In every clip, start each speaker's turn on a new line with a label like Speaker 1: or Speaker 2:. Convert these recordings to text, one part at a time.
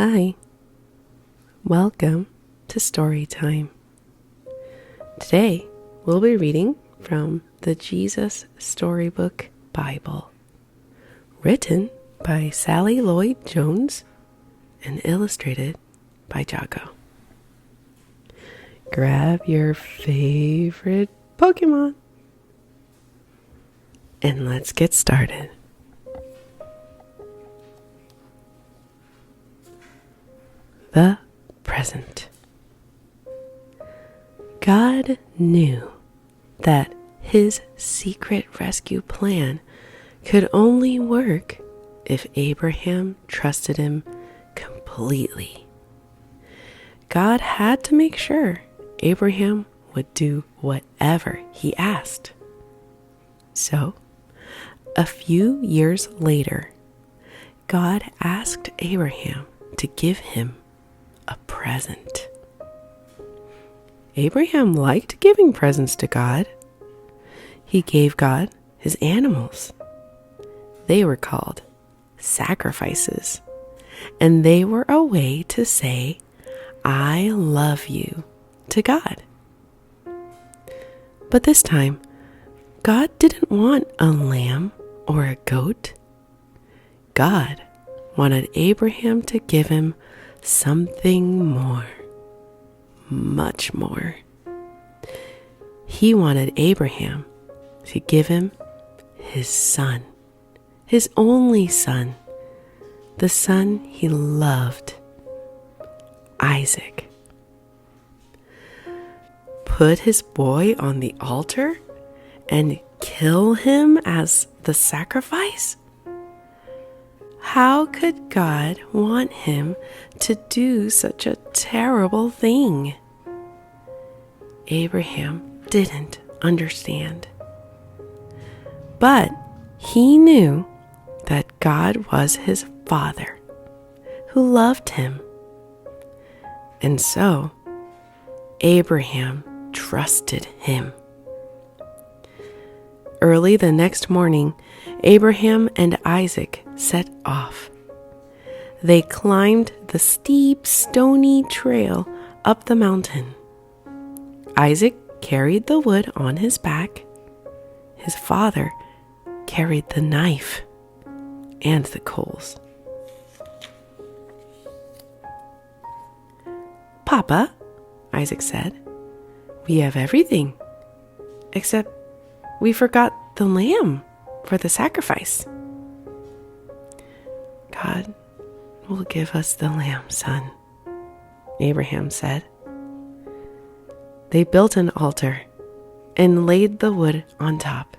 Speaker 1: Hi, welcome to Storytime. Today we'll be reading from the Jesus Storybook Bible, written by Sally Lloyd Jones and illustrated by Jaco. Grab your favorite Pokemon and let's get started. The present. God knew that his secret rescue plan could only work if Abraham trusted him completely. God had to make sure Abraham would do whatever he asked. So, a few years later, God asked Abraham to give him a present. Abraham liked giving presents to God. He gave God his animals. They were called sacrifices, and they were a way to say, "I love you," to God. But this time, God didn't want a lamb or a goat. God wanted Abraham to give him something more, much more. He wanted Abraham to give him his son, his only son, the son he loved, Isaac. Put his boy on the altar and kill him as the sacrifice? How could God want him to do such a terrible thing? Abraham didn't understand. But he knew that God was his father, who loved him. And so, Abraham trusted him. Early the next morning, Abraham and Isaac set off. They climbed the steep, stony trail up the mountain. Isaac carried the wood on his back. His father carried the knife and the coals. "Papa," Isaac said, "we have everything, except we forgot the lamb for the sacrifice." "God will give us the lamb, son," Abraham said. They built an altar and laid the wood on top.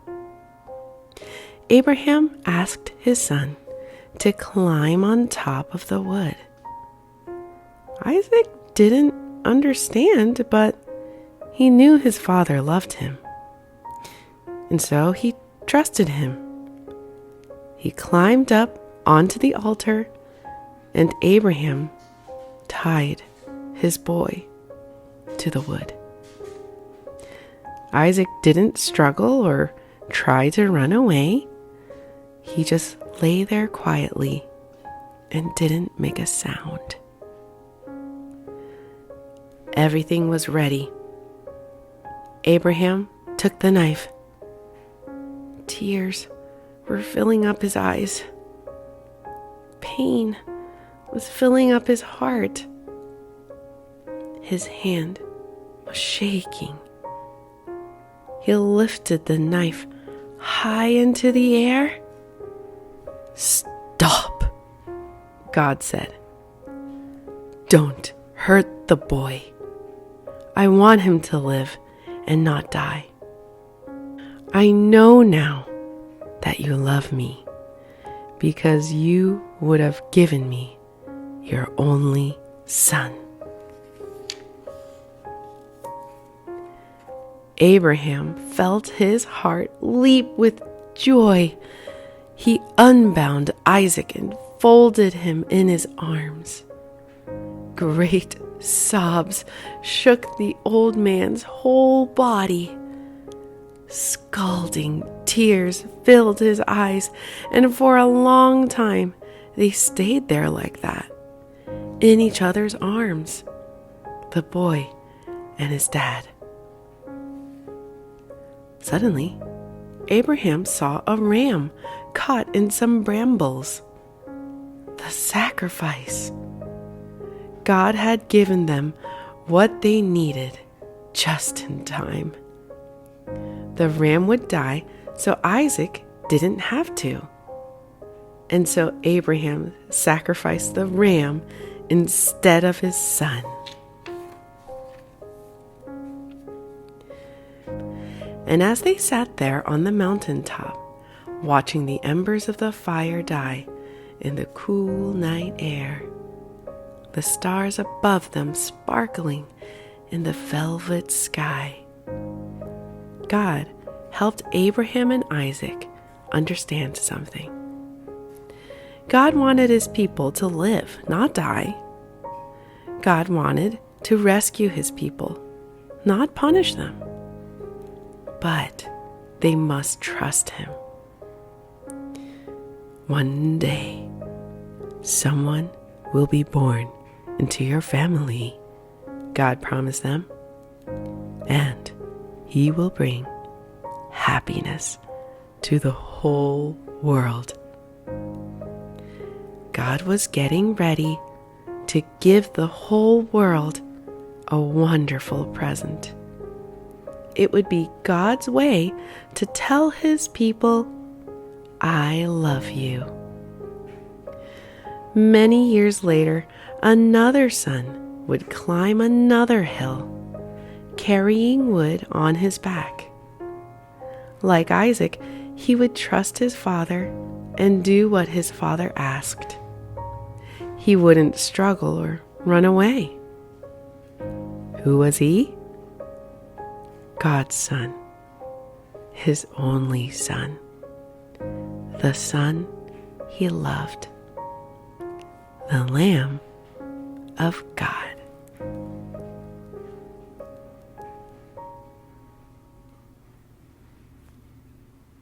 Speaker 1: Abraham asked his son to climb on top of the wood. Isaac didn't understand, but he knew his father loved him. And so he trusted him. He climbed up onto the altar, and Abraham tied his boy to the wood. Isaac didn't struggle or try to run away. He just lay there quietly and didn't make a sound. Everything was ready. Abraham took the knife. Tears were filling up his eyes. Pain was filling up his heart. His hand was shaking. He lifted the knife high into the air. "Stop," God said. "Don't hurt the boy. I want him to live and not die. I know now that you love me, because you would have given me your only son." Abraham felt his heart leap with joy. He unbound Isaac and folded him in his arms. Great sobs shook the old man's whole body. Scalding tears filled his eyes, and for a long time they stayed there like that. in each other's arms, the boy and his dad. Suddenly, Abraham saw a ram caught in some brambles. The sacrifice. God had given them what they needed just in time. The ram would die, so Isaac didn't have to. And so Abraham sacrificed the ram instead of his son. And as they sat there on the mountaintop, watching the embers of the fire die in the cool night air, the stars above them sparkling in the velvet sky, God helped Abraham and Isaac understand something. God wanted his people to live, not die. God wanted to rescue his people, not punish them. But they must trust him. One day, someone will be born into your family, God promised them, and he will bring happiness to the whole world. God was getting ready to give the whole world a wonderful present. It would be God's way to tell his people, I love you. Many years later, another son would climb another hill, carrying wood on his back. Like Isaac, he would trust his father and do what his father asked. He wouldn't struggle or run away. Who was he? God's son, his only son, the son he loved, the Lamb of God.